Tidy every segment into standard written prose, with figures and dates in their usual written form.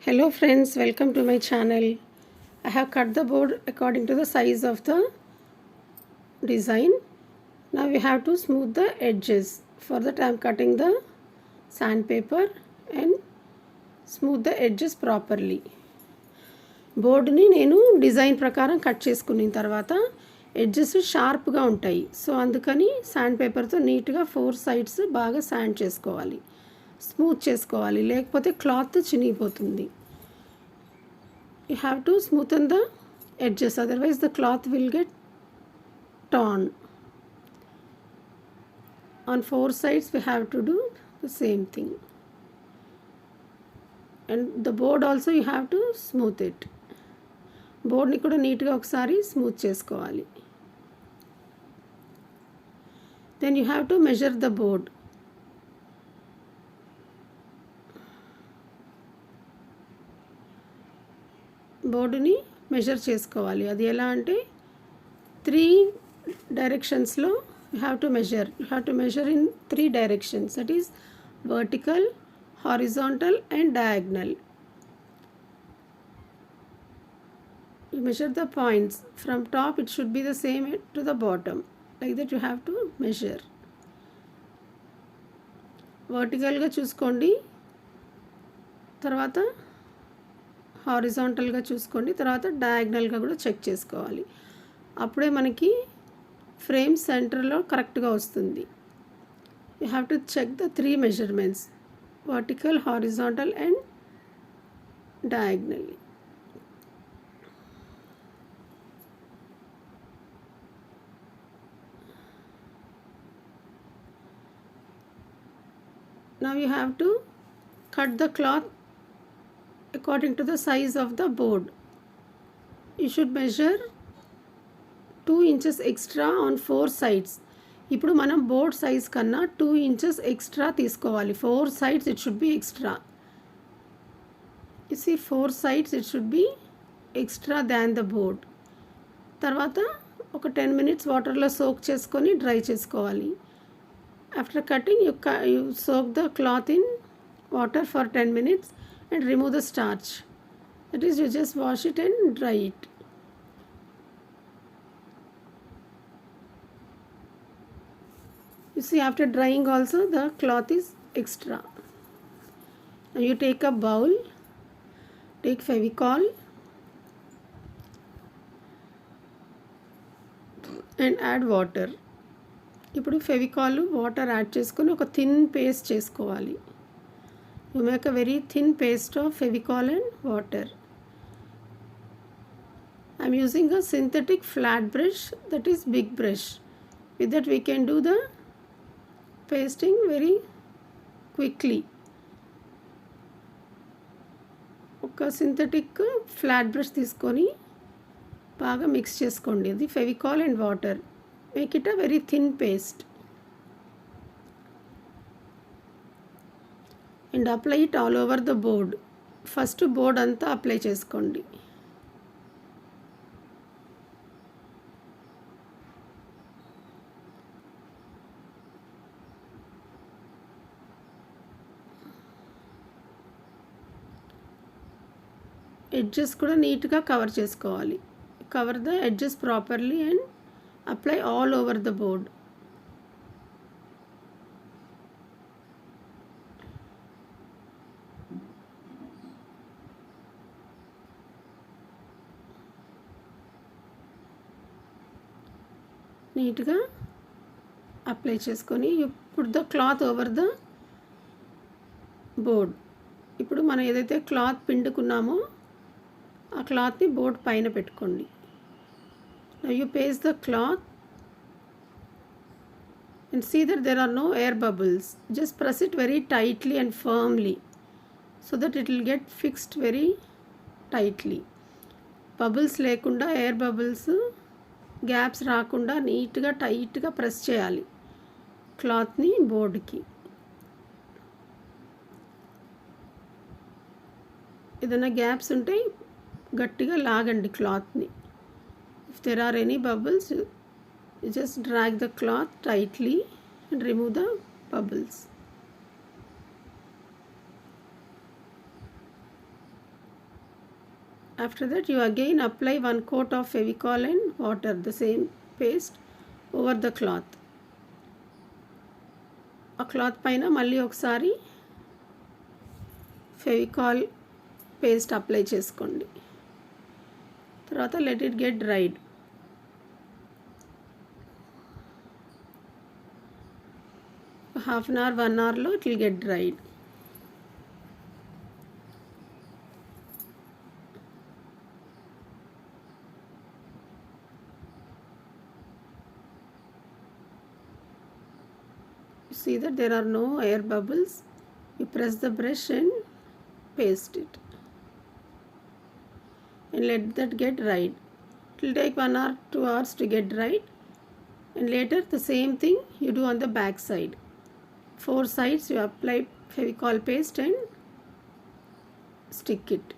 Hello friends, welcome to my channel. I have cut the board according to the size of the design. Now we have to smooth the edges. For that I am cutting the sandpaper and smooth the edges properly. బోర్డుని నేను design ప్రకారం cut చేసుకున్న తర్వాత edges షార్ప్గా ఉంటాయి. So అందుకని sand పేపర్తో నీట్గా 4 sides బాగా శాండ్ చేసుకోవాలి, స్మూత్ చేసుకోవాలి, లేకపోతే cloth చినిగిపోతుంది. You have to smoothen the edges, otherwise the cloth will get torn. On 4 sides we have to do the same thing, and the board also you have to smooth it. Board ni kuda neat ga okasari smooth chesukovali. Then you have to measure the board. బోర్డుని measure చేసుకోవాలి. అది ఎలా అంటే 3 డైరెక్షన్స్లో you have to measure in 3 directions. That is vertical, horizontal and diagonal. You measure the points from top, it should be the same to the bottom, like that you have to measure. వర్టికల్గా చూసుకోండి, తర్వాత హారిజాంటల్గా చూసుకోండి, తర్వాత డయాగ్నల్గా కూడా check చేసుకోవాలి. అప్పుడే మనకి frame సెంటర్లో కరెక్ట్గా వస్తుంది. You have to check the 3 measurements, vertical, horizontal and diagonal. Now you have to cut the cloth according to the size of the board. You should measure 2 inches extra on 4 sides. ఇప్పుడు మనం board size కన్నా 2 inches extra తీసుకోవాలి. 4 sides it should be extra. You see 4 sides it should be extra than the board. తర్వాత ఒక 10 minutes వాటర్లో soak చేసుకొని dry చేసుకోవాలి. After cutting you soak the cloth in water for 10 minutes and remove the starch. That is, you just wash it and dry it. You see, after drying also the cloth is extra. Now you take a bowl, take Fevicol and add water. ఇప్పుడు Fevicol water add చేసుకొని ఒక thin paste చేసుకోవాలి. You make a very thin paste of Fevicol and water. I am using a synthetic flat brush, that is big brush. With that we can do the pasting very quickly. ఒక synthetic flat brush తీసుకొని బాగా mix చేసుకోండి. ఇది Fevicol and water. Make it a very thin paste and apply it all over the board. First board anta apply cheskondi. Edges kuda neat ga cover chesukovali. Cover the edges properly and apply all over the board. నీట్గా apply చేసుకొని you put the cloth over the board. ఇప్పుడు మనం ఏదైతే cloth పిండుకున్నామో ఆ క్లాత్ని board పైన పెట్టుకోండి. Now you paste the cloth and see that there are no air bubbles. Just press it very tightly and firmly so that it will get fixed very tightly. Bubbles lekunda, air bubbles, gaps రాకుండా నీట్గా టైట్గా press చేయాలి క్లాత్ని బోర్డ్కి. ఏదైనా gaps ఉంటే గట్టిగా లాగండి క్లాత్ని. If there are any bubbles, you just drag the cloth tightly and remove the bubbles. After that you again apply 1 coat of Fevicol and water, the same paste, over the cloth. ఆ cloth పైన మళ్ళీ ఒకసారి Fevicol paste apply చేసుకోండి. తర్వాత let it get dried. Half an hour 1 అవర్లో it will get dried. See that there are no air bubbles. You press the brush and paste it and let that get dried. It will take 1 or 2 hours to get dried, and later the same thing you do on the back side. 4 sides you apply Fevicol paste and stick it.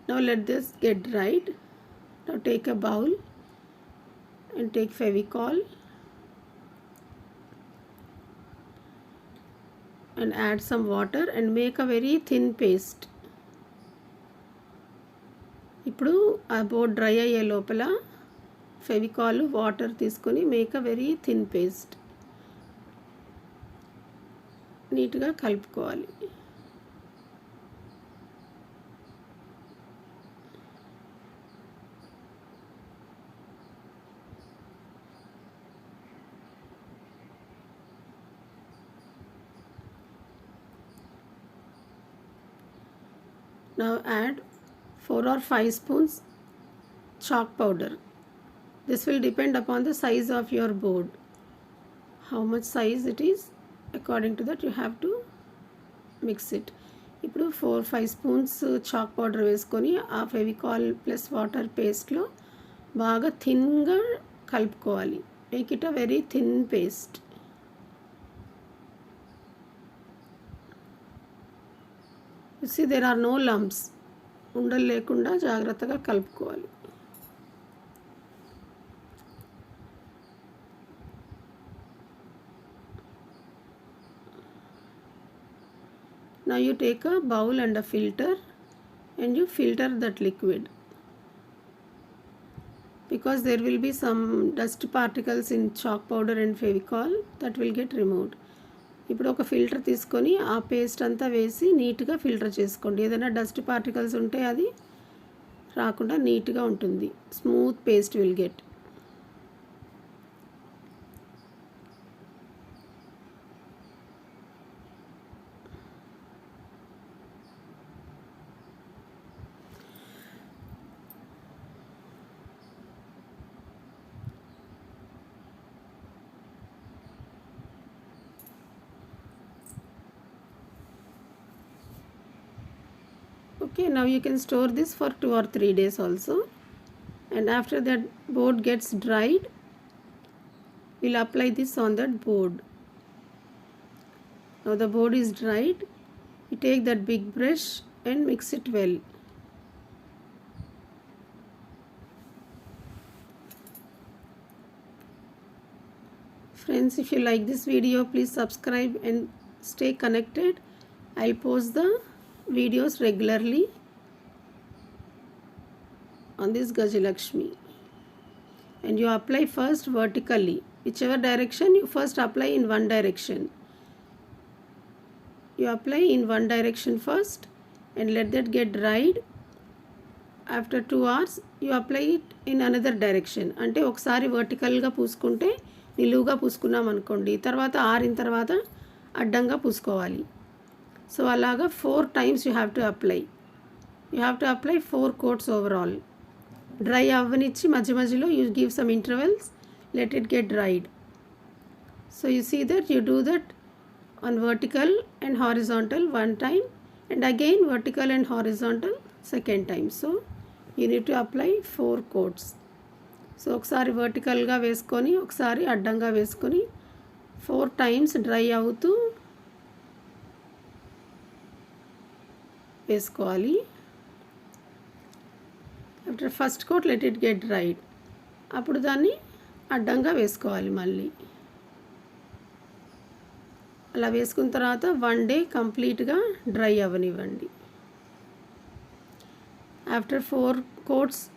Now let this get dried. Now take a bowl and take Fevicol and add some water and make a very thin paste. ఇప్పుడు ఆ board dry అయ్యే లోపల Fevicol water తీసుకొని make a very thin paste. నీట్గా కలుపుకోవాలి. Now add 4 or 5 spoons chalk powder. This will depend upon the size of your board. How much size it is, according to that you have to mix it. ఇప్పుడు 4-5 spoons chalk powder వేసుకొని ఆ Fevicol plus water పేస్ట్లో బాగా థిన్గా కలుపుకోవాలి. Make it a very thin paste. See, there are no lumps. ఉండలు లేకుండా జాగ్రత్తగా కలుపుకోవాలి. Now you take a bowl and a filter and you filter that liquid, because there will be some dust particles in chalk powder and Fevicol that will get removed. ఇప్పుడు ఒక filter తీసుకొని ఆ paste అంతా వేసి నీట్గా filter చేసుకోండి. ఏదైనా dust particles ఉంటే అది రాకుండా నీట్గా ఉంటుంది. Smooth paste will get. Okay, now you can store this for 2 or 3 days also, and after that board gets dried, we'll apply this on that board. Now the board is dried, you take that big brush and mix it well. Friends, if you like this video, please subscribe and stay connected. I'll post the videos regularly on this Gajalakshmi. And you apply first vertically. Whichever direction, you first apply in one direction. You apply in one direction first and let that get dried. After 2 hours, you apply it in another direction. అంటే ఒకసారి వర్టికల్గా పూసుకుంటే నిలువుగా పూసుకున్నాం అనుకోండి, తర్వాత ఆరిన తర్వాత అడ్డంగా పూసుకోవాలి. So అలాగా 4 times you have to apply. You have to apply 4 coats overall. Dry అవ్వనిచ్చి మధ్య మధ్యలో you give some intervals, let it get dried. So you see that you do that on vertical and horizontal 1 time, and again vertical and horizontal second time. So you need to apply 4 coats. So ఒకసారి వర్టికల్గా వేసుకొని ఒకసారి అడ్డంగా వేసుకొని 4 times dry అవుతూ వేసుకోవాలి. After first coat let it get dried. అప్పుడు దాన్ని అడ్డంగా వేసుకోవాలి మళ్ళీ. అలా వేసుకున్న తర్వాత 1 day కంప్లీట్గా డ్రై అవ్వనివ్వండి. After 4 coats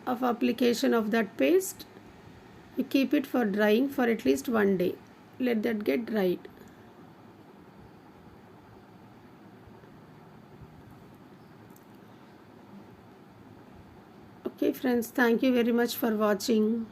of application of that paste, you keep it for drying for at least 1 day. Let that get dried. Okay friends, thank you very much for watching.